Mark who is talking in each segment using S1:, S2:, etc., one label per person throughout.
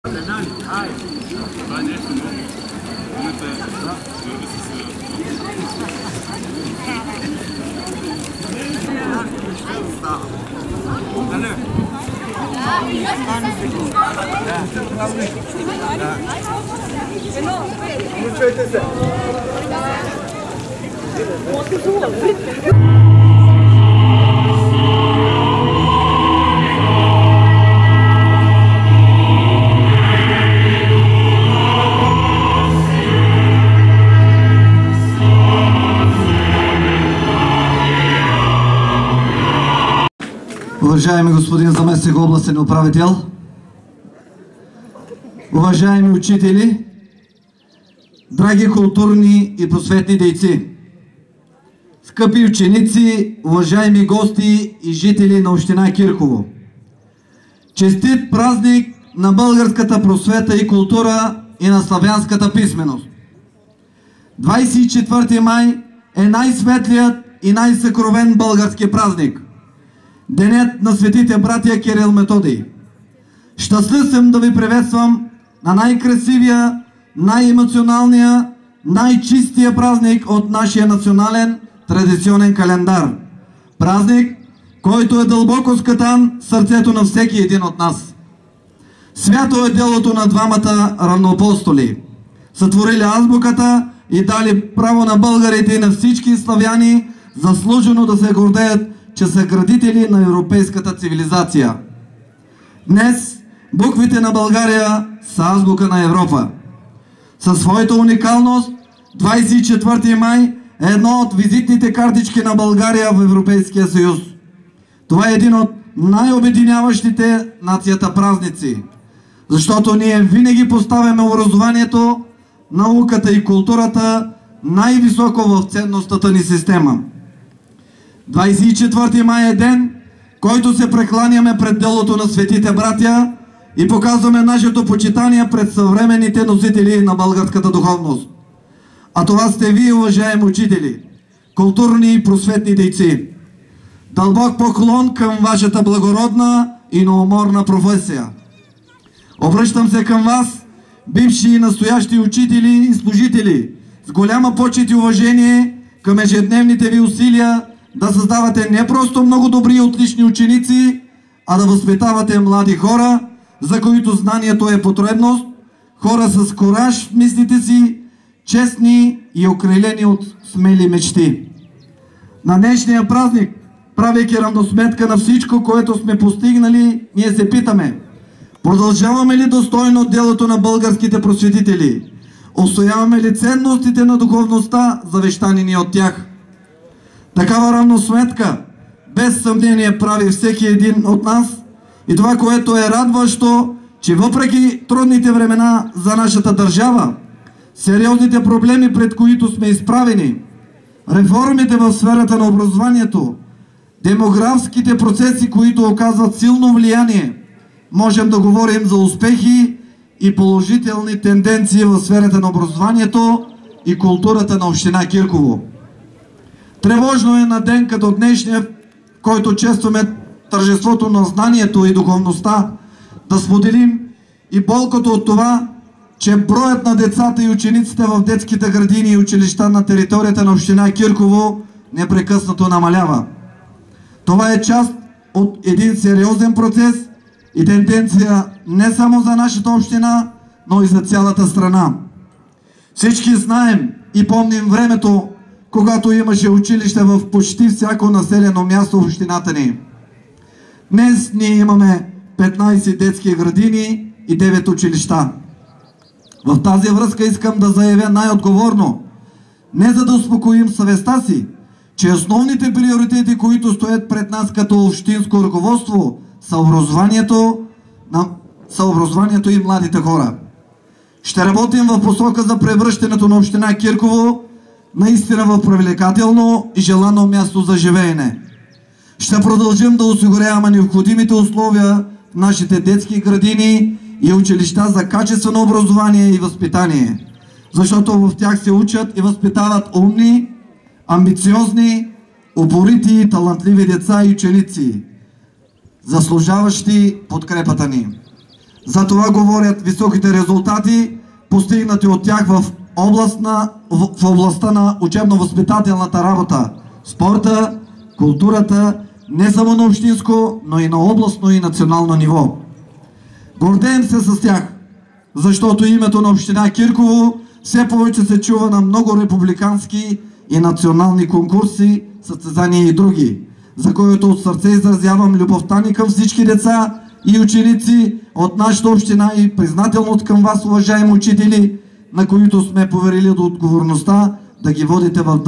S1: Това е нещо много. Момента е свърви
S2: Уважаеми господин заместник областен управител, уважаеми учители, драги културни и просветни дейци, скъпи ученици, уважаеми гости и жители на община Кирково, честит празник на българската просвета и култура и на славянската писменост! 24 май е най-светлият и най-съкровен български празник. Денят на светите братия Кирил Методий. Щастлив съм да ви приветствам на най-красивия, най-емоционалния, най-чистия празник от нашия национален традиционен календар. Празник, който е дълбоко скатан в сърцето на всеки един от нас. Свято е делото на двамата равноапостоли, сътворили азбуката и дали право на българите и на всички славяни заслужено да се гордеят, че са градители на европейската цивилизация. Днес буквите на България са азбука на Европа. Със своята уникалност 24 май е едно от визитните картички на България в Европейския съюз. Това е един от най-обединяващите нацията празници, защото ние винаги поставяме образованието, науката и културата най-високо в ценностната ни система. 24 май е ден, който се прекланяме пред делото на светите братя и показваме нашето почитание пред съвременните носители на българската духовност. А това сте вие, уважаеми учители, културни и просветни дейци. Дълбок поклон към вашата благородна и неуморна професия. Обръщам се към вас, бивши и настоящи учители и служители, с голяма почет и уважение към ежедневните ви усилия да създавате не просто много добри и отлични ученици, а да възпитавате млади хора, за които знанието е потребност, хора с кураж в мислите си, честни и окрилени от смели мечти. На днешния празник, правейки равносметка на всичко, което сме постигнали, ние се питаме: продължаваме ли достойно делото на българските просветители? Устояваме ли ценностите на духовността, завещани ни от тях? Такава равносметка без съмнение прави всеки един от нас, и това, което е радващо, че въпреки трудните времена за нашата държава, сериозните проблеми, пред които сме изправени, реформите в сферата на образованието, демографските процеси, които оказват силно влияние, можем да говорим за успехи и положителни тенденции в сферата на образованието и културата на община Кирково. Тревожно е на ден като днешния, в който честваме тържеството на знанието и духовността, да споделим и болкото от това, че броят на децата и учениците в детските градини и училища на територията на община Кирково непрекъснато намалява. Това е част от един сериозен процес и тенденция не само за нашата община, но и за цялата страна. Всички знаем и помним времето, когато имаше училище в почти всяко населено място в общината ни. Днес ние имаме 15 детски градини и 9 училища. В тази връзка искам да заявя най-отговорно, не за да успокоим съвестта си, че основните приоритети, които стоят пред нас като общинско ръководство, са образованието и младите хора. Ще работим в посока за превръщането на община Кирково наистина в привлекателно и желано място за живеене. Ще продължим да осигуряваме необходимите условия в нашите детски градини и училища за качествено образование и възпитание, защото в тях се учат и възпитават умни, амбициозни, упорити и талантливи деца и ученици, заслужаващи подкрепата ни. За това говорят високите резултати, постигнати от тях в областта на учебно-възпитателната работа, спорта, културата, не само на общинско, но и на областно и национално ниво. Гордеем се с тях, защото името на община Кирково все повече се чува на много републикански и национални конкурси, състезания и други, за което от сърце изразявам любовта ни към всички деца и ученици от нашата община и признателност към вас, уважаеми учители, на които сме поверили до отговорността да ги водите в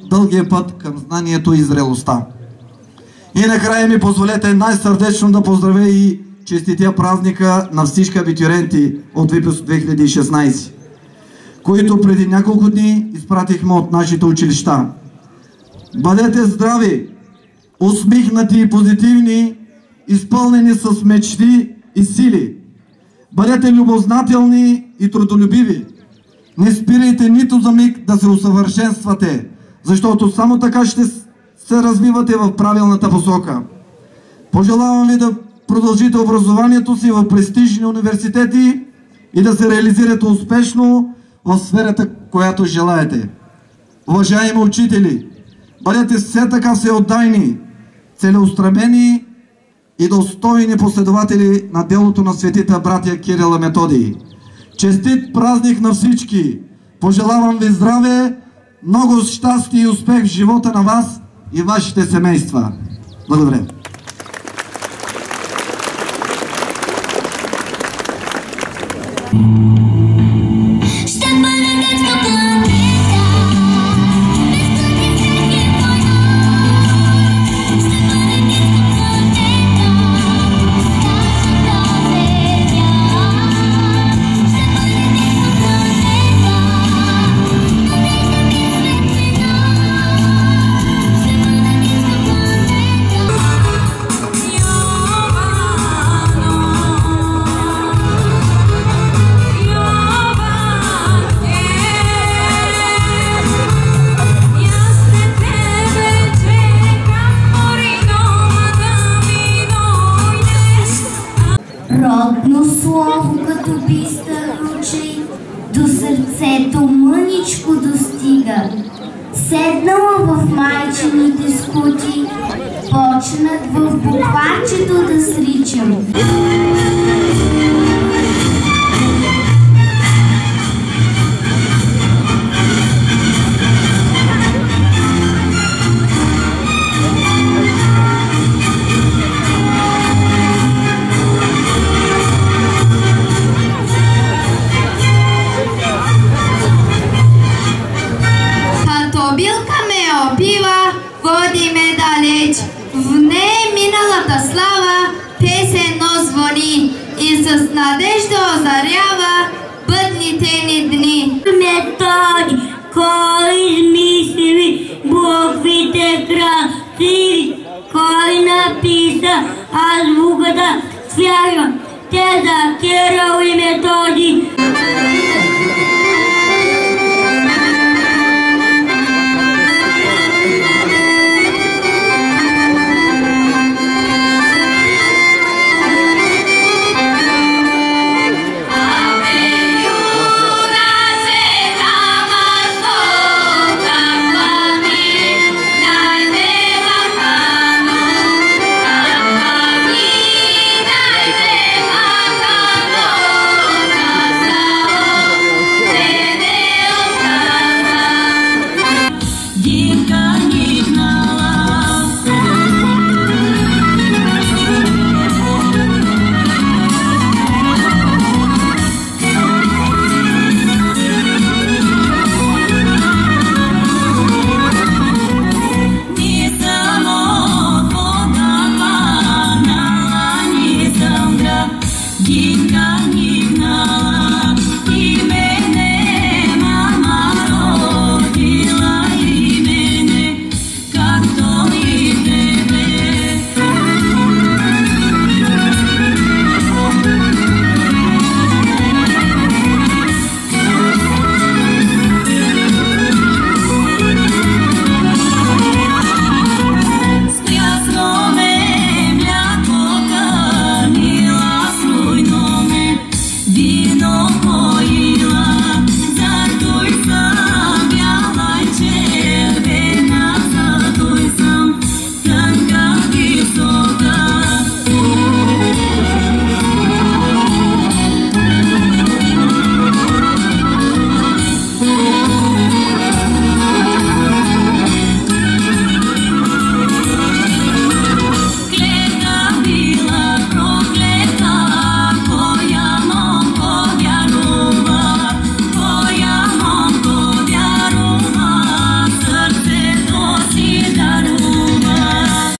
S2: дългия път към знанието и зрелостта. И накрая ми позволете най-сърдечно да поздравя и честития празника на всички абитуриенти от Випуск 2016, които преди няколко дни изпратихме от нашите училища. Бъдете здрави, усмихнати и позитивни, изпълнени с мечти и сили. Бъдете любознателни и трудолюбиви. Не спирайте нито за миг да се усъвършенствате, защото само така ще се развивате в правилната посока. Пожелавам ви да продължите образованието си в престижни университети и да се реализирате успешно в сферата, която желаете. Уважаеми учители, бъдете все така всеотдайни, целеустремени и достойни последователи на делото на светите братя Кирил и Методий. Честит празник на всички! Пожелавам ви здраве, много щастие и успех в живота на вас и вашите семейства. Благодаря.
S3: Родно слово като бистър ручей, до сърцето мъничко достига. Седнала в майчините скути, почнах в букварчето да сричам.
S4: Билка ме опива, води ме далеч, в нея миналата слава, песенно звъни и с надежда озарява бъдните ни дни.
S3: Методи, кой измисли буквите красиви, кой написа азбуката свяга, те за Кирил и Методий. вино поїла.